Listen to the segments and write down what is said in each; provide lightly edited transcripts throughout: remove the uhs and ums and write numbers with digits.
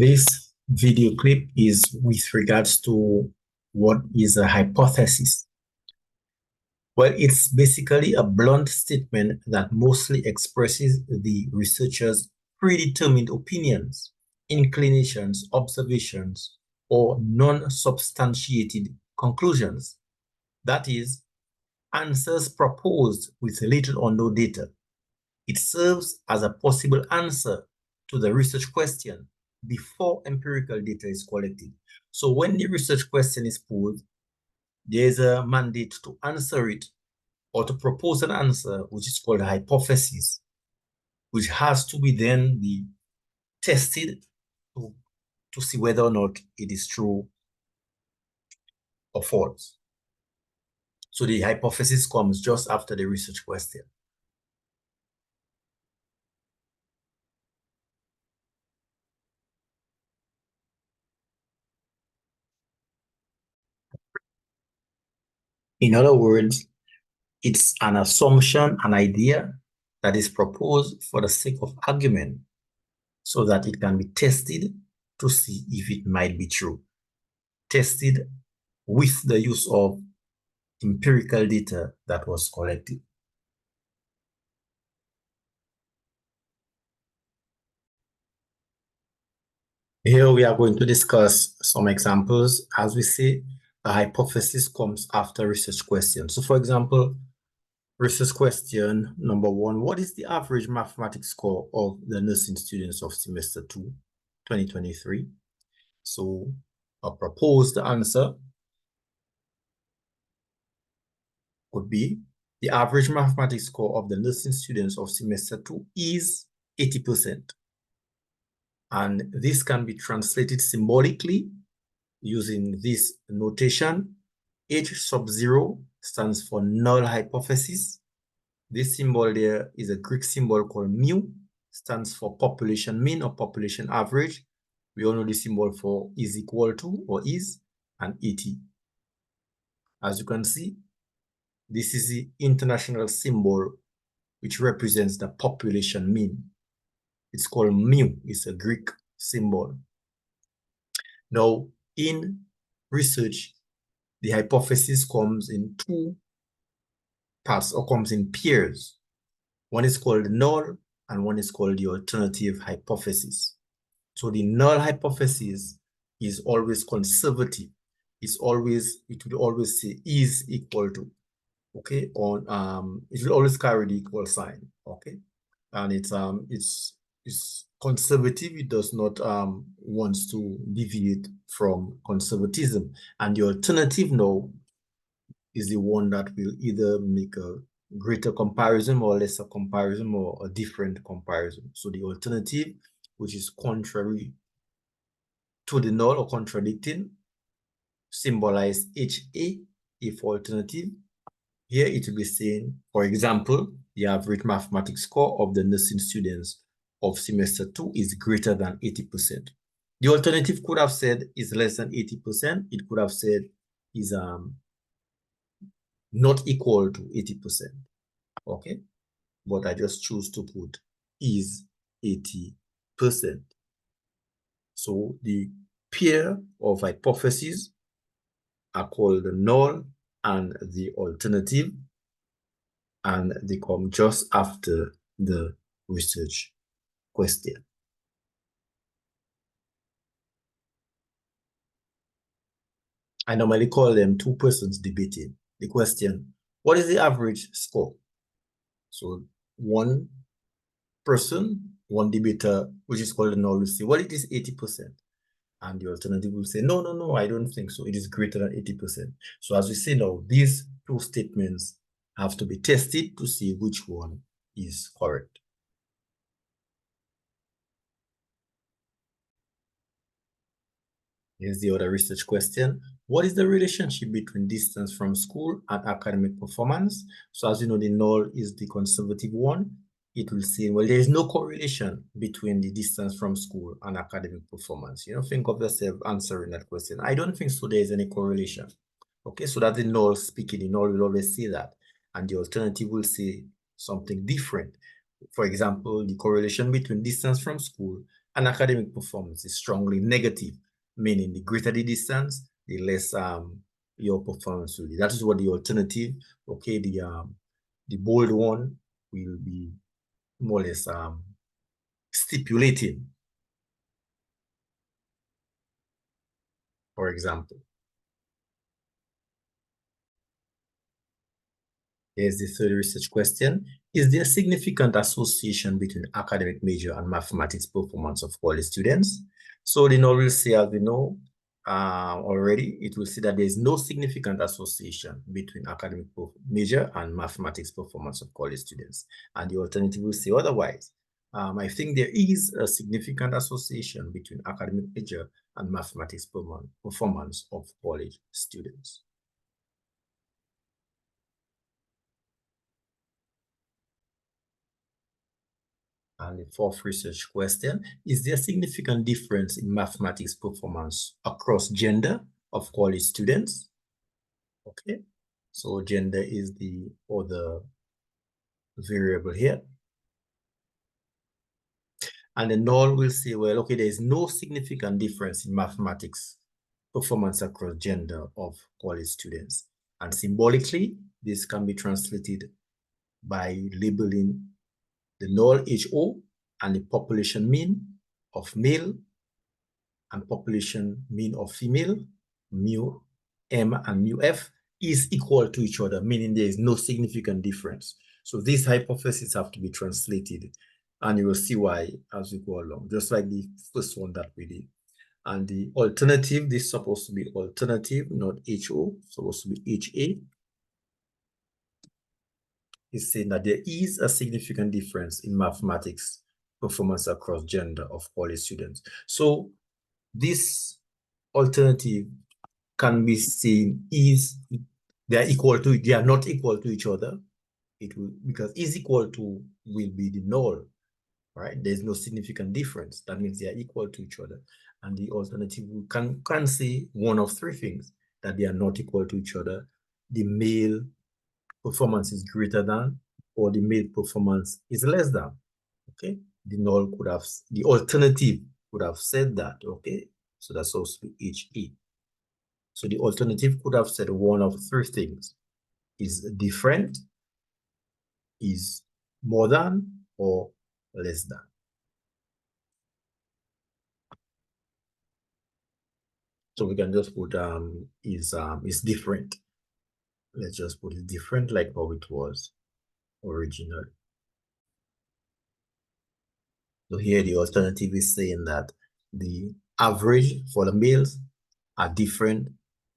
This video clip is with regards to what is a hypothesis. Well, it's basically a blunt statement that mostly expresses the researcher's predetermined opinions, inclinations, observations, or non-substantiated conclusions. That is, answers proposed with little or no data. It serves as a possible answer to the research question before empirical data is collected. So when the research question is posed, there is a mandate to answer it or to propose an answer, which is called a hypothesis, which has to be then be tested to see whether or not it is true or false. So the hypothesis comes just after the research question. In other words, it's an assumption, an idea that is proposed for the sake of argument so that it can be tested to see if it might be true. Tested with the use of empirical data that was collected. Here we are going to discuss some examples. As we say, a hypothesis comes after research question. So for example, research question number 1, what is the average mathematics score of the nursing students of semester 2, 2023? So a proposed answer could be the average mathematics score of the nursing students of semester 2 is 80%. And this can be translated symbolically using this notation. H sub 0 stands for null hypothesis. This symbol there is a Greek symbol called mu, stands for population mean or population average. We all know the symbol for is equal to or is, and 80. As you can see, this is the international symbol which represents the population mean. It's called mu. It's a Greek symbol. Now, in research, the hypothesis comes in two parts or comes in pairs. One is called null and one is called the alternative hypothesis. So the null hypothesis is always conservative. It will always say is equal to, okay, or it will always carry the equal sign, okay, and it's conservative. It does not wants to deviate from conservatism. And the alternative now is the one that will either make a greater comparison or lesser comparison or a different comparison. So the alternative, which is contrary to the null or contradicting, symbolize HA if alternative. Here it will be saying, for example, the average mathematics score of the nursing students of semester 2 is greater than 80%. The alternative could have said is less than 80%. It could have said is not equal to 80%. Okay, but I just choose to put is 80%. So the pair of hypotheses are called the null and the alternative, and they come just after the research question. I normally call them two persons debating the question, what is the average score? So one person, one debater, which is called the null, will say, well, it is 80%. And the alternative will say, no, no, no, I don't think so. It is greater than 80%. So as we say now, these two statements have to be tested to see which one is correct. Here's the other research question. What is the relationship between distance from school and academic performance? So as you know, the null is the conservative one. It will say, well, there is no correlation between the distance from school and academic performance. You know, think of yourself answering that question. I don't think so there is any correlation. Okay, so that's the null speaking. The null will always say that. And the alternative will say something different. For example, the correlation between distance from school and academic performance is strongly negative, meaning the greater the distance, the less your performance will be. That is what the alternative, okay, the bold one will be more or less stipulating. For example, here's the third research question. Is there a significant association between academic major and mathematics performance of college students? So the null will say, as we know already, it will say that there is no significant association between academic major and mathematics performance of college students. And the alternative will say otherwise. I think there is a significant association between academic major and mathematics performance of college students. And the fourth research question, is there a significant difference in mathematics performance across gender of college students? Okay, so gender is the other variable here. And the null will say, well, okay, there is no significant difference in mathematics performance across gender of college students. And symbolically, this can be translated by labeling the null HO and the population mean of male and population mean of female, mu M and mu F, is equal to each other, meaning there is no significant difference. So these hypotheses have to be translated, and you will see why as we go along, just like the first one that we did. And the alternative, this is supposed to be alternative, not HO, supposed to be HA, is saying that there is a significant difference in mathematics performance across gender of college students. So this alternative can be seen is they are not equal to each other. It will, because is equal to will be the null, right? There's no significant difference. That means they are equal to each other. And the alternative can say one of three things: that they are not equal to each other, the male performance is greater than, or the male performance is less than. Okay, the null could have, the alternative would have said that. Okay, so that's also HE. So the alternative could have said one of three things: is different, is more than, or less than. So we can just put is different. Let's just put it different like how it was originally. So here the alternative is saying that the average for the males are different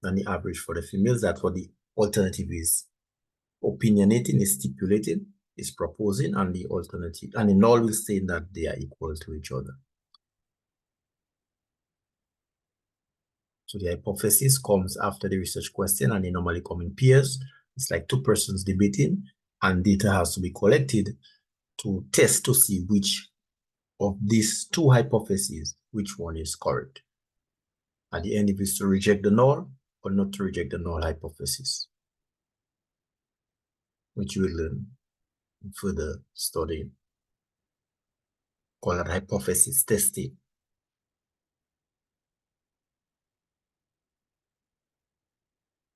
than the average for the females. That's what the alternative is opinionating, is stipulating, is proposing, and the alternative, and the null will say that they are equal to each other. So the hypothesis comes after the research question, and they normally come in pairs. It's like two persons debating, and data has to be collected to test to see which of these two hypotheses, which one is correct. At the end, if it's to reject the null or not to reject the null hypothesis, which you will learn in further studying. Call that hypothesis testing.